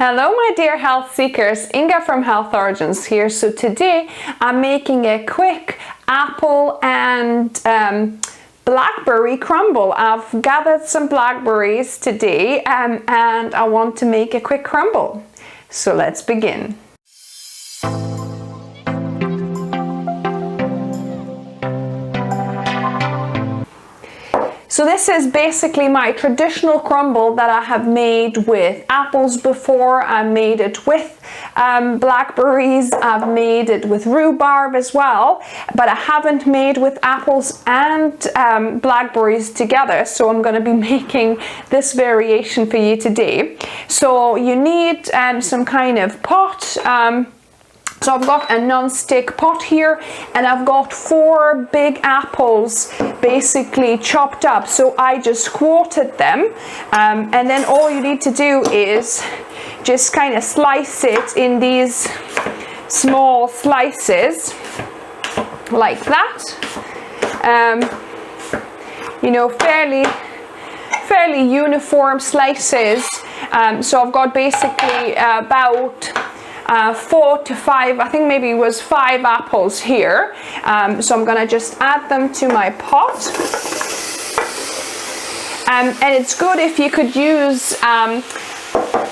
Hello my dear health seekers, Inga from Health Origins here. So today I'm making a quick apple and blackberry crumble. I've gathered some blackberries today and I want to make a quick crumble. So let's begin. So this is basically my traditional crumble that I have made with apples before. I made it with blackberries, I've made it with rhubarb as well, but I haven't made with apples and blackberries together. So I'm going to be making this variation for you today. So you need some kind of pot. So I've got a non-stick pot here and I've got 4 big apples basically chopped up. So I just quartered them and then all you need to do is just kind of slice it in these small slices like that. You know, fairly uniform slices. So I've got basically about 4 to 5, I think maybe it was 5 apples here. So I'm gonna just add them to my pot. And it's good if you could use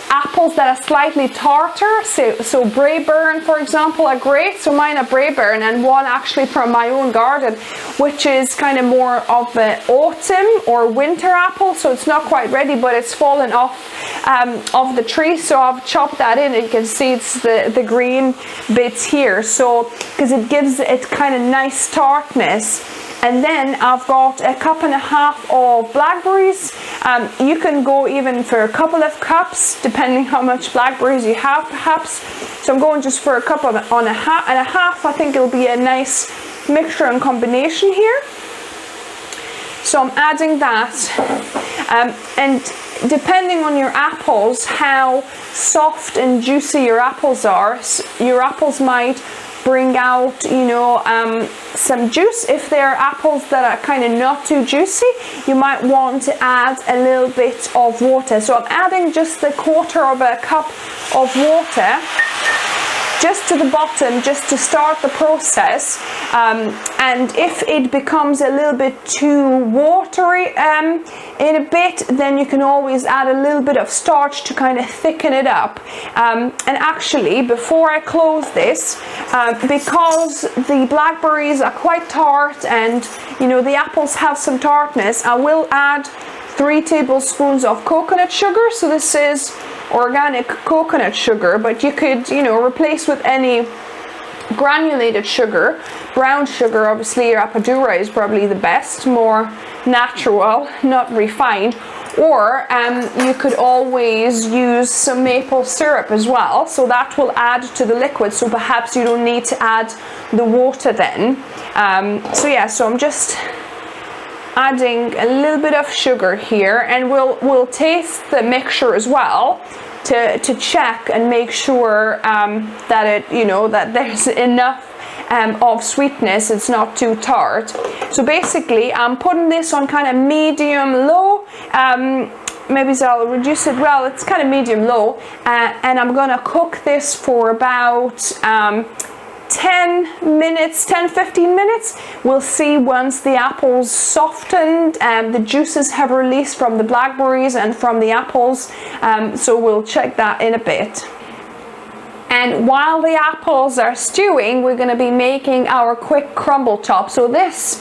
apples that are slightly tartar, so Braeburn for example are great. So mine are Braeburn and one actually from my own garden, which is kind of more of an autumn or winter apple, so it's not quite ready but it's fallen off of the tree. So I've chopped that in and you can see it's the green bits here, so because it gives it kind of nice tartness. And then I've got a 1.5 cups of blackberries. You can go even for a couple of cups depending how much blackberries you have perhaps. So I'm going just for a cup and a half. I think it'll be a nice mixture and combination here. So I'm adding that. And depending on your apples, how soft and juicy your apples are, your apples might bring out, you know, some juice. If there are apples that are kind of not too juicy, you might want to add a little bit of water. So I'm adding just a 1/4 cup of water just to the bottom, just to start the process. And if it becomes a little bit too watery in a bit, then you can always add a little bit of starch to kind of thicken it up. And actually, before I close this, because the blackberries are quite tart and you know the apples have some tartness, I will add 3 tablespoons of coconut sugar. So this is organic coconut sugar, but you could, you know, replace with any granulated sugar. Brown sugar, obviously, or Appadura is probably the best, more natural, not refined. Or you could always use some maple syrup as well, so that will add to the liquid, so perhaps you don't need to add the water then. So yeah, so I'm just adding a little bit of sugar here, and we'll taste the mixture as well to check and make sure that it, you know, that there's enough of sweetness, it's not too tart. So basically I'm putting this on kind of medium low. Maybe I'll reduce it, well, it's kind of medium low, and I'm gonna cook this for about 10 minutes, 10-15 minutes. We'll see once the apples softened and the juices have released from the blackberries and from the apples. So we'll check that in a bit. And while the apples are stewing, we're going to be making our quick crumble top. So this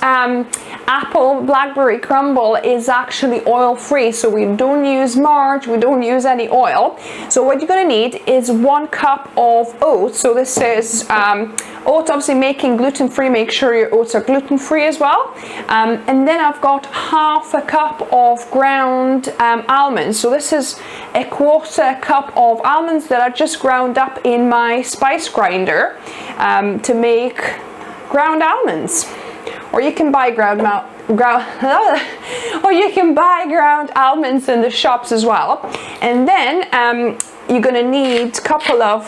apple blackberry crumble is actually oil free, so we don't use margarine, we don't use any oil. So what you're going to need is 1 cup of oats. So this is oats, obviously making gluten free, make sure your oats are gluten free as well. And then I've got 1/2 cup of ground almonds. So this is a 1/4 cup of almonds that I just ground up in my spice grinder to make ground almonds. Or you can buy ground almonds in the shops as well. And then you're gonna need a couple of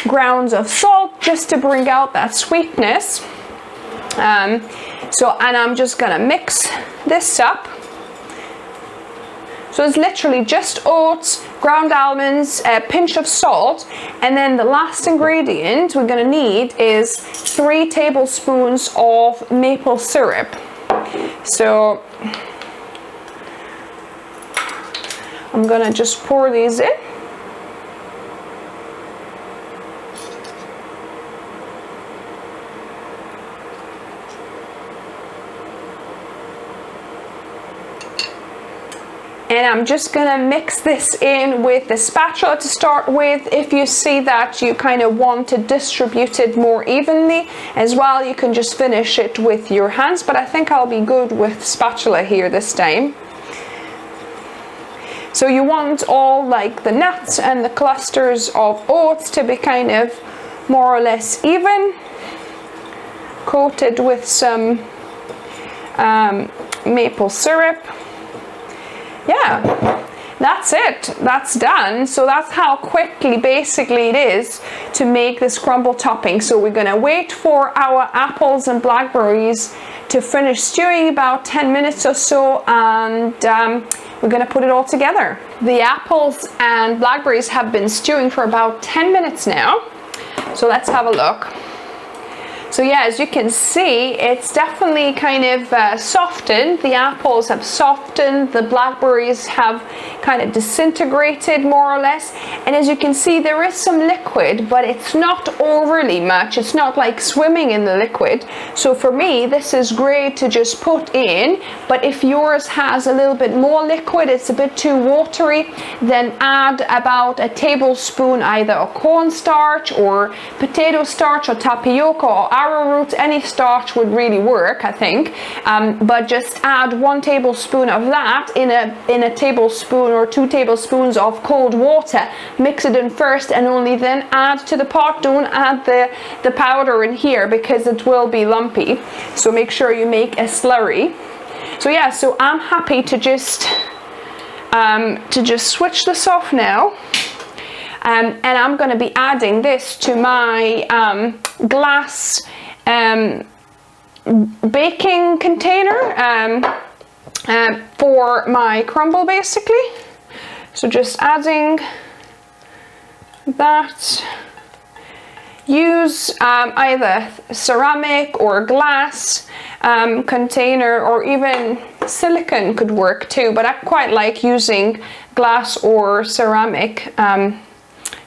grounds of salt just to bring out that sweetness. And I'm just gonna mix this up. So it's literally just oats, ground almonds, a pinch of salt, and then the last ingredient we're going to need is 3 tablespoons of maple syrup. So I'm going to just pour these in. And I'm just gonna mix this in with the spatula to start with. If you see that you kind of want to distribute it more evenly as well, you can just finish it with your hands, but I think I'll be good with spatula here this time. So you want all like the nuts and the clusters of oats to be kind of more or less even, coated with some maple syrup. Yeah, that's it, that's done. So that's how quickly basically it is to make this crumble topping. So we're gonna wait for our apples and blackberries to finish stewing, about 10 minutes or so, and we're gonna put it all together. The apples and blackberries have been stewing for about 10 minutes now. So let's have a look. So yeah, as you can see, it's definitely kind of softened. The apples have softened, the blackberries have kind of disintegrated more or less. And as you can see, there is some liquid, but it's not overly much. It's not like swimming in the liquid. So for me, this is great to just put in. But if yours has a little bit more liquid, it's a bit too watery, then add about a tablespoon either of cornstarch or potato starch or tapioca or arrowroot. Any starch would really work, I think, but just add 1 tablespoon of that in a tablespoon or 2 tablespoons of cold water. Mix it in first and only then add to the pot. Don't add the powder in here because it will be lumpy, so make sure you make a slurry. So yeah, so I'm happy to just switch this off now. And I'm going to be adding this to my glass baking container for my crumble basically. So just adding that. Use either ceramic or glass container, or even silicone could work too, but I quite like using glass or ceramic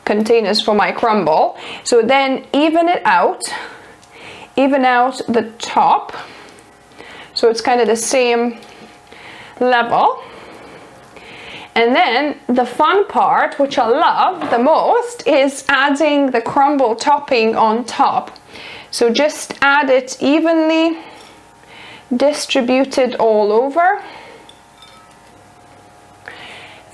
containers for my crumble. So then even out the top, so it's kind of the same level. And then the fun part, which I love the most, is adding the crumble topping on top. So just add it evenly, distribute it all over.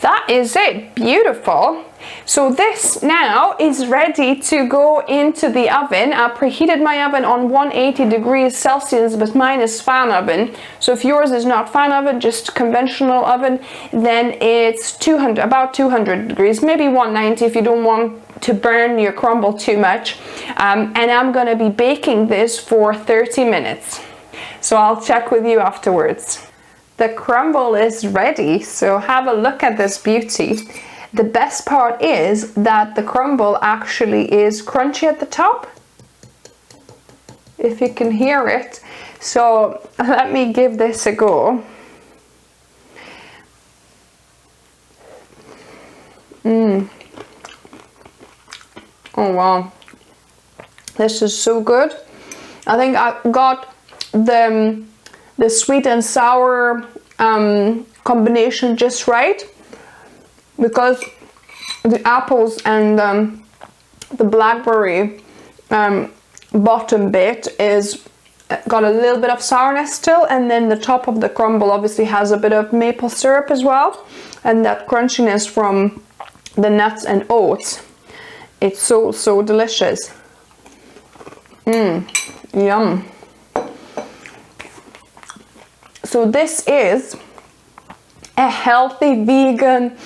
That is it, beautiful. So this now is ready to go into the oven. I preheated my oven on 180 degrees Celsius, but mine is fan oven. So if yours is not fan oven, just conventional oven, then it's about 200 degrees, maybe 190 if you don't want to burn your crumble too much. And I'm gonna be baking this for 30 minutes. So I'll check with you afterwards. The crumble is ready, so have a look at this beauty. The best part is that the crumble actually is crunchy at the top, if you can hear it. So let me give this a go. Oh wow, this is so good. I think I got the sweet and sour combination just right, because the apples and the blackberry bottom bit is got a little bit of sourness still, and then the top of the crumble obviously has a bit of maple syrup as well, and that crunchiness from the nuts and oats. It's so delicious. Yum. So this is a healthy vegan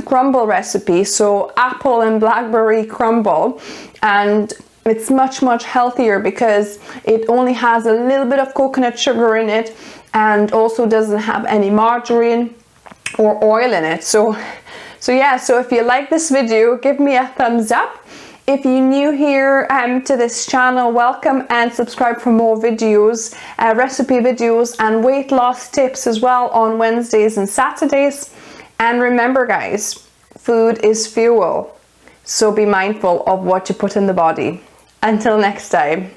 crumble recipe. So apple and blackberry crumble, and it's much healthier because it only has a little bit of coconut sugar in it, and also doesn't have any margarine or oil in it. So So yeah, so if you like this video, give me a thumbs up. If you're new here to this channel, welcome, and subscribe for more videos, recipe videos and weight loss tips as well on Wednesdays and Saturdays. And remember guys, food is fuel, so be mindful of what you put in the body. Until next time.